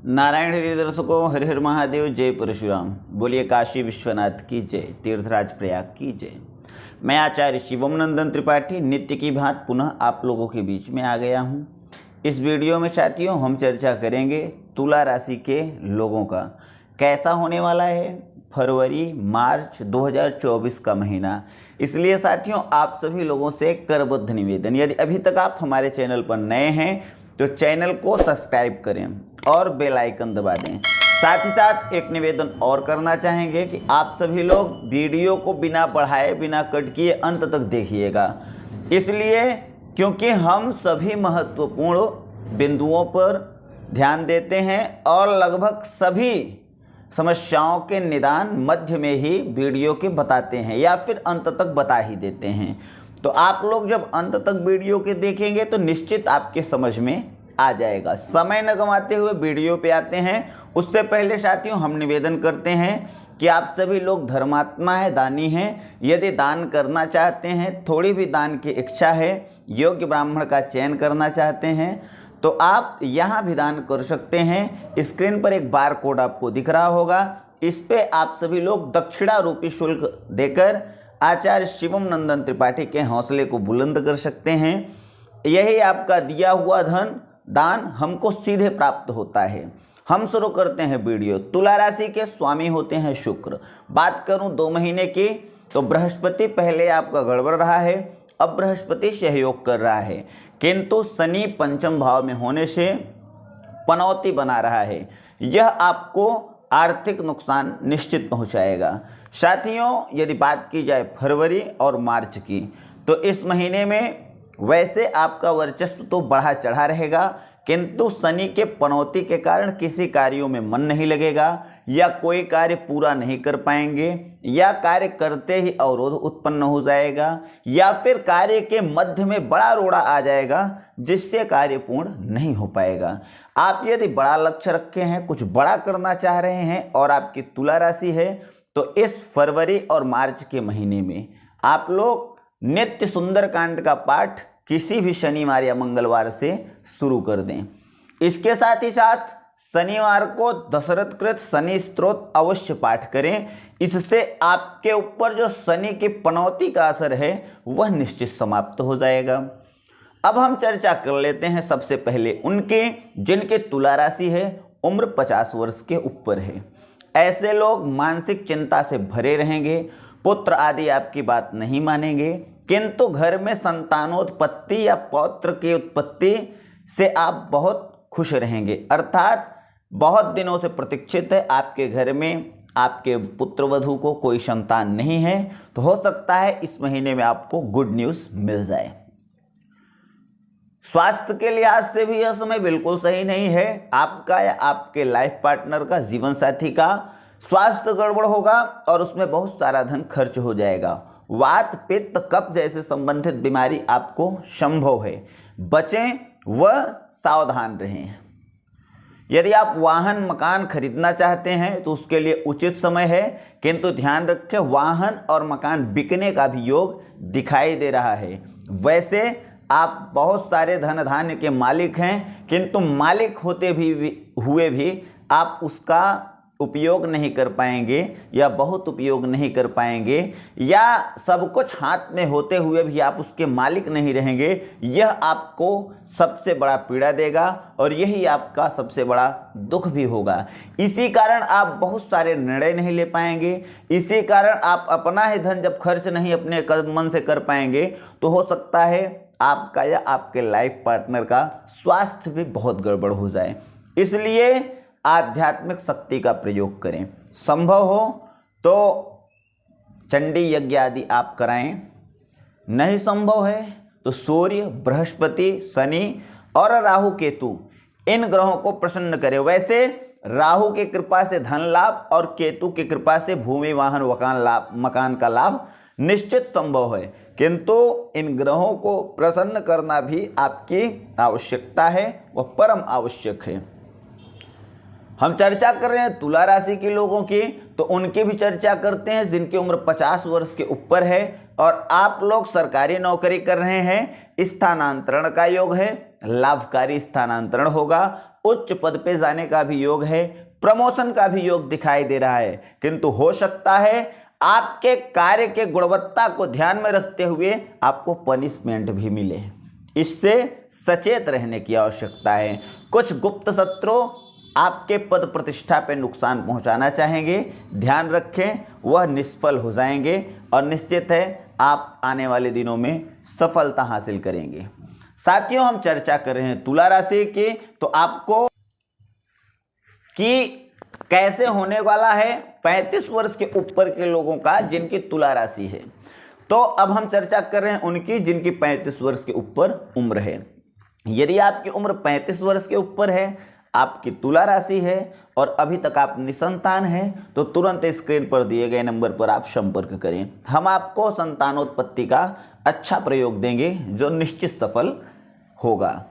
नारायण हरि दर्शकों, हर हर महादेव, जय परशुराम। बोलिए काशी विश्वनाथ की जय, तीर्थराज प्रयाग की जय। मैं आचार्य शिवम नंदन त्रिपाठी नित्य की भांति पुनः आप लोगों के बीच में आ गया हूं। इस वीडियो में साथियों हम चर्चा करेंगे तुला राशि के लोगों का कैसा होने वाला है फरवरी मार्च 2024 का महीना। इसलिए साथियों आप सभी लोगों से करबद्ध निवेदन, यदि अभी तक आप हमारे चैनल पर नए हैं तो चैनल को सब्सक्राइब करें और बेल आइकन दबा दें। साथ ही साथ एक निवेदन और करना चाहेंगे कि आप सभी लोग वीडियो को बिना बढ़ाए बिना कट किए अंत तक देखिएगा, इसलिए क्योंकि हम सभी महत्वपूर्ण बिंदुओं पर ध्यान देते हैं और लगभग सभी समस्याओं के निदान मध्य में ही वीडियो के बताते हैं या फिर अंत तक बता ही देते हैं। तो आप लोग जब अंत तक वीडियो के देखेंगे तो निश्चित आपके समझ में आ जाएगा। समय न गंवाते हुए वीडियो पे आते हैं। उससे पहले साथियों हम निवेदन करते हैं कि आप सभी लोग धर्मात्मा है, दानी हैं। यदि दान करना चाहते हैं, थोड़ी भी दान की इच्छा है, योग्य ब्राह्मण का चयन करना चाहते हैं तो आप यहाँ भी दान कर सकते हैं। स्क्रीन पर एक बार कोड आपको दिख रहा होगा, इस पे आप सभी लोग दक्षिणा रूपी शुल्क देकर आचार्य शिवम नंदन त्रिपाठी के हौसले को बुलंद कर सकते हैं। यही आपका दिया हुआ धन दान हमको सीधे प्राप्त होता है। हम शुरू करते हैं वीडियो। तुला राशि के स्वामी होते हैं शुक्र। बात करूं 2 महीने की तो बृहस्पति पहले आपका गड़बड़ रहा है, अब बृहस्पति सहयोग कर रहा है, किंतु शनि पंचम भाव में होने से पनौती बना रहा है। यह आपको आर्थिक नुकसान निश्चित पहुंचाएगा। साथियों यदि बात की जाए फरवरी और मार्च की तो इस महीने में वैसे आपका वर्चस्व तो बढ़ा चढ़ा रहेगा, किंतु शनि के पनौती के कारण किसी कार्यों में मन नहीं लगेगा या कोई कार्य पूरा नहीं कर पाएंगे या कार्य करते ही अवरोध उत्पन्न हो जाएगा या फिर कार्य के मध्य में बड़ा रोड़ा आ जाएगा जिससे कार्य पूर्ण नहीं हो पाएगा। आप यदि बड़ा लक्ष्य रखे हैं, कुछ बड़ा करना चाह रहे हैं और आपकी तुला राशि है तो इस फरवरी और मार्च के महीने में आप लोग नित्य सुंदरकांड का पाठ किसी भी शनिवार या मंगलवार से शुरू कर दें। इसके साथ ही साथ शनिवार को दशरथकृत शनि स्तोत्र अवश्य पाठ करें। इससे आपके ऊपर जो शनि की पनौती का असर है वह निश्चित समाप्त हो जाएगा। अब हम चर्चा कर लेते हैं सबसे पहले उनके जिनके तुला राशि है, उम्र 50 वर्ष के ऊपर है। ऐसे लोग मानसिक चिंता से भरे रहेंगे, पुत्र आदि आपकी बात नहीं मानेंगे, किंतु घर में संतानोत्पत्ति या पौत्र की उत्पत्ति से आप बहुत खुश रहेंगे। अर्थात बहुत दिनों से प्रतीक्षित है आपके घर में आपके पुत्र वधू को कोई संतान नहीं है, तो हो सकता है इस महीने में आपको गुड न्यूज़ मिल जाए। स्वास्थ्य के लिहाज से भी यह समय बिल्कुल सही नहीं है। आपका या आपके लाइफ पार्टनर का, जीवन साथी का स्वास्थ्य गड़बड़ होगा और उसमें बहुत सारा धन खर्च हो जाएगा। वात पित्त कफ जैसे संबंधित बीमारी आपको संभव है, बचें व सावधान रहें। यदि आप वाहन मकान खरीदना चाहते हैं तो उसके लिए उचित समय है, किंतु ध्यान रखें वाहन और मकान बिकने का भी योग दिखाई दे रहा है। वैसे आप बहुत सारे धन धान्य के मालिक हैं, किंतु मालिक होते हुए भी आप उसका उपयोग नहीं कर पाएंगे या बहुत उपयोग नहीं कर पाएंगे या सब कुछ हाथ में होते हुए भी आप उसके मालिक नहीं रहेंगे। यह आपको सबसे बड़ा पीड़ा देगा और यही आपका सबसे बड़ा दुख भी होगा। इसी कारण आप बहुत सारे निर्णय नहीं ले पाएंगे। इसी कारण आप अपना ही धन जब खर्च नहीं अपने मन से कर पाएंगे तो हो सकता है आपका या आपके लाइफ पार्टनर का स्वास्थ्य भी बहुत गड़बड़ हो जाए। इसलिए आध्यात्मिक शक्ति का प्रयोग करें। संभव हो तो चंडी यज्ञ आदि आप कराएं, नहीं संभव है तो सूर्य, बृहस्पति, शनि और राहु केतु इन ग्रहों को प्रसन्न करें। वैसे राहु की कृपा से धन लाभ और केतु की कृपा से भूमि वाहन मकान का लाभ निश्चित संभव है, किंतु इन ग्रहों को प्रसन्न करना भी आपकी आवश्यकता है, वह परम आवश्यक है। हम चर्चा कर रहे हैं तुला राशि के लोगों की, तो उनकी भी चर्चा करते हैं जिनकी उम्र 50 वर्ष के ऊपर है और आप लोग सरकारी नौकरी कर रहे हैं। स्थानांतरण का योग है, लाभकारी स्थानांतरण होगा, उच्च पद पे जाने का भी योग है, प्रमोशन का भी योग दिखाई दे रहा है, किंतु हो सकता है आपके कार्य के गुणवत्ता को ध्यान में रखते हुए आपको पनिशमेंट भी मिले। इससे सचेत रहने की आवश्यकता है। कुछ गुप्त शत्रु आपके पद प्रतिष्ठा पे नुकसान पहुंचाना चाहेंगे, ध्यान रखें, वह निष्फल हो जाएंगे और निश्चित है आप आने वाले दिनों में सफलता हासिल करेंगे। साथियों, हम चर्चा कर रहे हैं तुला राशि की, तो आपको कि कैसे होने वाला है 35 वर्ष के ऊपर के लोगों का जिनकी तुला राशि है। तो अब हम चर्चा कर रहे हैं उनकी जिनकी 35 वर्ष के ऊपर उम्र है। यदि आपकी उम्र 35 वर्ष के ऊपर है, आपकी तुला राशि है और अभी तक आप निसंतान हैं, तो तुरंत स्क्रीन पर दिए गए नंबर पर आप संपर्क करें। हम आपको संतानोत्पत्ति का अच्छा प्रयोग देंगे जो निश्चित सफल होगा।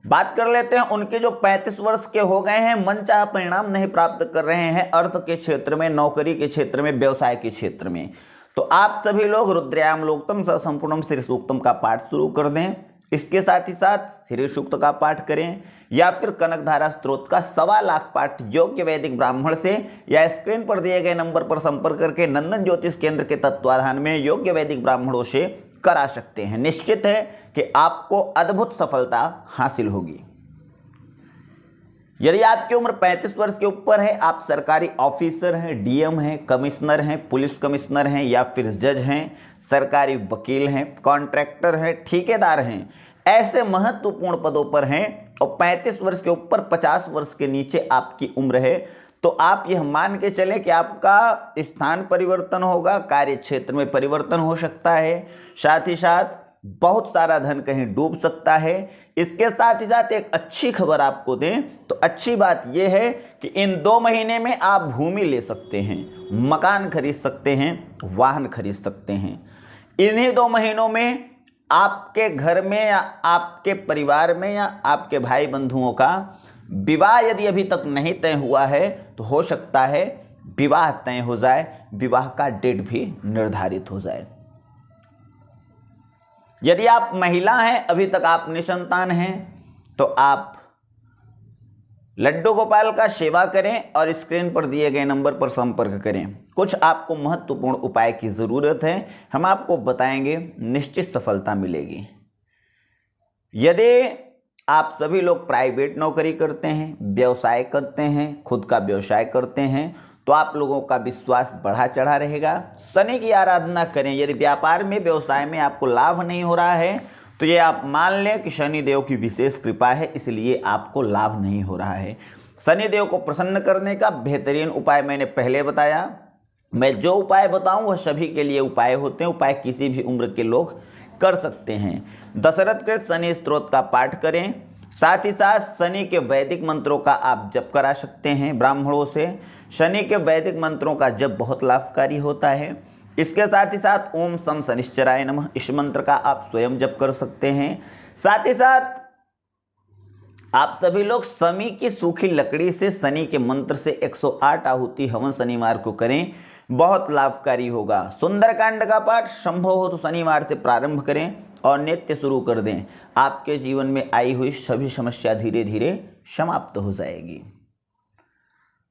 बात कर लेते हैं उनके जो 35 वर्ष के हो गए हैं, मनचाहा परिणाम नहीं प्राप्त कर रहे हैं अर्थ के क्षेत्र में, नौकरी के क्षेत्र में, व्यवसाय के क्षेत्र में, तो आप सभी लोग रुद्रयाम लोकतम स संपूर्णम श्री सूक्तम का पाठ शुरू कर दें। इसके साथ ही साथ श्री सूक्त का पाठ करें या फिर कनकधारा स्त्रोत का 1.25 लाख पाठ योग्य वैदिक ब्राह्मण से या स्क्रीन पर दिए गए नंबर पर संपर्क करके नंदन ज्योतिष केंद्र के तत्वाधान में योग्य वैदिक ब्राह्मणों से करा सकते हैं। निश्चित है कि आपको अद्भुत सफलता हासिल होगी। यदि आपकी उम्र 35 वर्ष के ऊपर है, आप सरकारी ऑफिसर हैं, डीएम हैं, कमिश्नर हैं, पुलिस कमिश्नर हैं या फिर जज हैं, सरकारी वकील हैं, कॉन्ट्रैक्टर हैं, ठेकेदार हैं, ऐसे महत्वपूर्ण पदों पर हैं और 35 वर्ष के ऊपर 50 वर्ष के नीचे आपकी उम्र है, तो आप यह मान के चलें कि आपका स्थान परिवर्तन होगा, कार्य क्षेत्र में परिवर्तन हो सकता है, साथ ही साथ बहुत सारा धन कहीं डूब सकता है। इसके साथ ही साथ एक अच्छी खबर आपको दें तो अच्छी बात यह है कि इन 2 महीने में आप भूमि ले सकते हैं, मकान खरीद सकते हैं, वाहन खरीद सकते हैं। इन्हीं 2 महीनों में आपके घर में या आपके परिवार में या आपके भाई बंधुओं का विवाह यदि अभी तक नहीं तय हुआ है तो हो सकता है विवाह तय हो जाए, विवाह का डेट भी निर्धारित हो जाए। यदि आप महिला हैं, अभी तक आप निसंतान हैं, तो आप लड्डू गोपाल का सेवा करें और स्क्रीन पर दिए गए नंबर पर संपर्क करें। कुछ आपको महत्वपूर्ण उपाय की ज़रूरत है, हम आपको बताएंगे, निश्चित सफलता मिलेगी। यदि आप सभी लोग प्राइवेट नौकरी करते हैं, व्यवसाय करते हैं, खुद का व्यवसाय करते हैं, तो आप लोगों का विश्वास बढ़ा चढ़ा रहेगा। शनि की आराधना करें। यदि व्यापार में, व्यवसाय में आपको लाभ नहीं हो रहा है तो ये आप मान लें कि शनि देव की विशेष कृपा है, इसलिए आपको लाभ नहीं हो रहा है। शनि देव को प्रसन्न करने का बेहतरीन उपाय मैंने पहले बताया। मैं जो उपाय बताऊं वह सभी के लिए उपाय होते हैं, उपाय किसी भी उम्र के लोग कर सकते हैं। दशरथ कृत शनि स्तोत्र का पाठ करें, साथ ही साथ शनि के वैदिक मंत्रों का आप जप करा सकते हैं ब्राह्मणों से। शनि के वैदिक मंत्रों का जप बहुत लाभकारी होता है। इसके साथ ही साथ ओम सम शनिश्चराय नमः, इस मंत्र का आप स्वयं जप कर सकते हैं। साथ ही साथ आप सभी लोग शमी की सूखी लकड़ी से शनि के मंत्र से 108 आहुति हवन शनिवार को करें, बहुत लाभकारी होगा। सुंदरकांड का पाठ संभव हो तो शनिवार से प्रारंभ करें और नित्य शुरू कर दें। आपके जीवन में आई हुई सभी समस्या धीरे धीरे समाप्त हो जाएगी।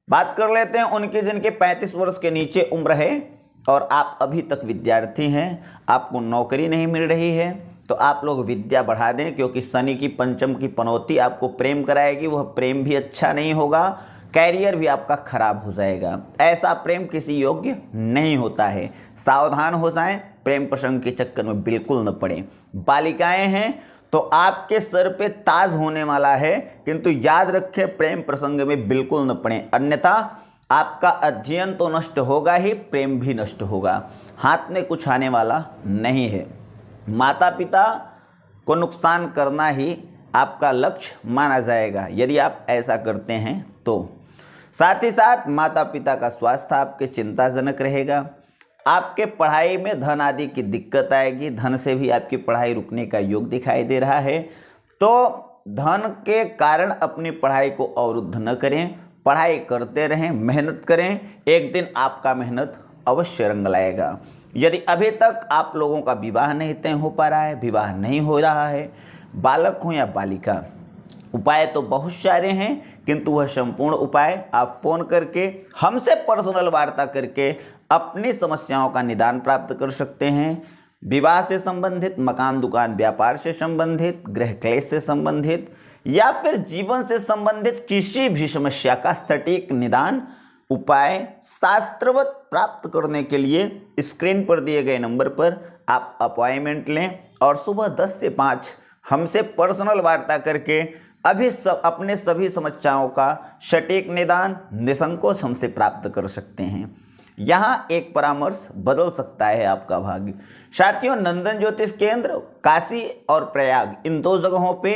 बात कर लेते हैं उनके जिनके 35 वर्ष के नीचे उम्र है और आप अभी तक विद्यार्थी हैं, आपको नौकरी नहीं मिल रही है, तो आप लोग विद्या बढ़ा दें, क्योंकि शनि की पंचम की पनौती आपको प्रेम कराएगी। वह प्रेम भी अच्छा नहीं होगा, कैरियर भी आपका खराब हो जाएगा। ऐसा प्रेम किसी योग्य नहीं होता है। सावधान हो जाएं, प्रेम प्रसंग के चक्कर में बिल्कुल न पड़ें। बालिकाएं हैं तो आपके सर पे ताज होने वाला है, किंतु याद रखें प्रेम प्रसंग में बिल्कुल न पड़ें, अन्यथा आपका अध्ययन तो नष्ट होगा ही, प्रेम भी नष्ट होगा। हाथ में कुछ आने वाला नहीं है। माता पिता को नुकसान करना ही आपका लक्ष्य माना जाएगा यदि आप ऐसा करते हैं तो। साथ ही साथ माता पिता का स्वास्थ्य आपके चिंताजनक रहेगा। आपके पढ़ाई में धन आदि की दिक्कत आएगी, धन से भी आपकी पढ़ाई रुकने का योग दिखाई दे रहा है, तो धन के कारण अपनी पढ़ाई को अवरुद्ध न करें, पढ़ाई करते रहें, मेहनत करें, एक दिन आपका मेहनत अवश्य रंग लाएगा। यदि अभी तक आप लोगों का विवाह नहीं तय हो पा रहा है, विवाह नहीं हो रहा है, बालक हो या बालिका, उपाय तो बहुत सारे हैं, किंतु वह संपूर्ण उपाय आप फोन करके हमसे पर्सनल वार्ता करके अपनी समस्याओं का निदान प्राप्त कर सकते हैं। विवाह से संबंधित, मकान दुकान व्यापार से संबंधित, गृह क्लेश से संबंधित या फिर जीवन से संबंधित किसी भी समस्या का सटीक निदान उपाय शास्त्रवत प्राप्त करने के लिए स्क्रीन पर दिए गए नंबर पर आप अपॉइंटमेंट लें और सुबह 10 से 5 हमसे पर्सनल वार्ता करके अपने सभी समस्याओं का सटीक निदान निसंकोच हमसे प्राप्त कर सकते हैं। यहाँ एक परामर्श बदल सकता है आपका भाग्य। साथियों, नंदन ज्योतिष केंद्र काशी और प्रयाग, इन 2 जगहों पे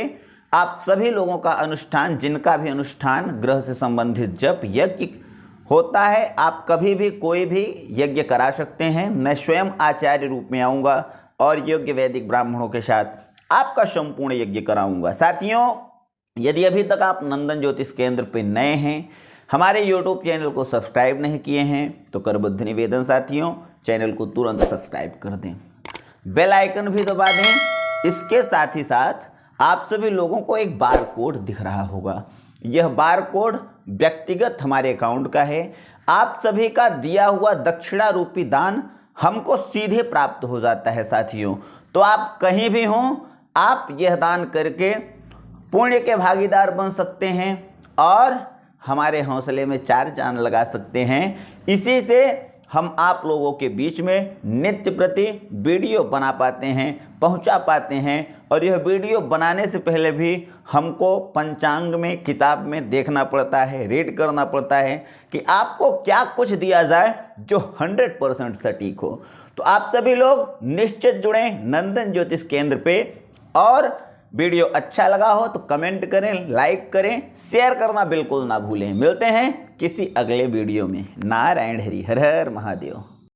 आप सभी लोगों का अनुष्ठान, जिनका भी अनुष्ठान ग्रह से संबंधित जप यज्ञ होता है, आप कभी भी कोई भी यज्ञ करा सकते हैं। मैं स्वयं आचार्य रूप में आऊँगा और योग्य वैदिक ब्राह्मणों के साथ आपका संपूर्ण यज्ञ कराऊंगा। साथियों, यदि अभी तक आप नंदन ज्योतिष केंद्र पे नए हैं, हमारे YouTube चैनल को सब्सक्राइब नहीं किए हैं, तो करबद्ध निवेदन साथियों, चैनल को तुरंत सब्सक्राइब कर दें, बेल आइकन भी दबा दें। इसके साथ ही साथ आप सभी लोगों को एक बार कोड दिख रहा होगा। यह बार कोड व्यक्तिगत हमारे अकाउंट का है। आप सभी का दिया हुआ दक्षिणा रूपी दान हमको सीधे प्राप्त हो जाता है साथियों। तो आप कहीं भी हों, आप यह दान करके पुण्य के भागीदार बन सकते हैं और हमारे हौसले में 4 चांद लगा सकते हैं। इसी से हम आप लोगों के बीच में नित्य प्रति वीडियो बना पाते हैं, पहुंचा पाते हैं। और यह वीडियो बनाने से पहले भी हमको पंचांग में, किताब में देखना पड़ता है, रीड करना पड़ता है कि आपको क्या कुछ दिया जाए जो 100% सटीक हो। तो आप सभी लोग निश्चित जुड़ें नंदन ज्योतिष केंद्र पे, और वीडियो अच्छा लगा हो तो कमेंट करें, लाइक करें, शेयर करना बिल्कुल ना भूलें। मिलते हैं किसी अगले वीडियो में। नारायण हरि, हर हर महादेव।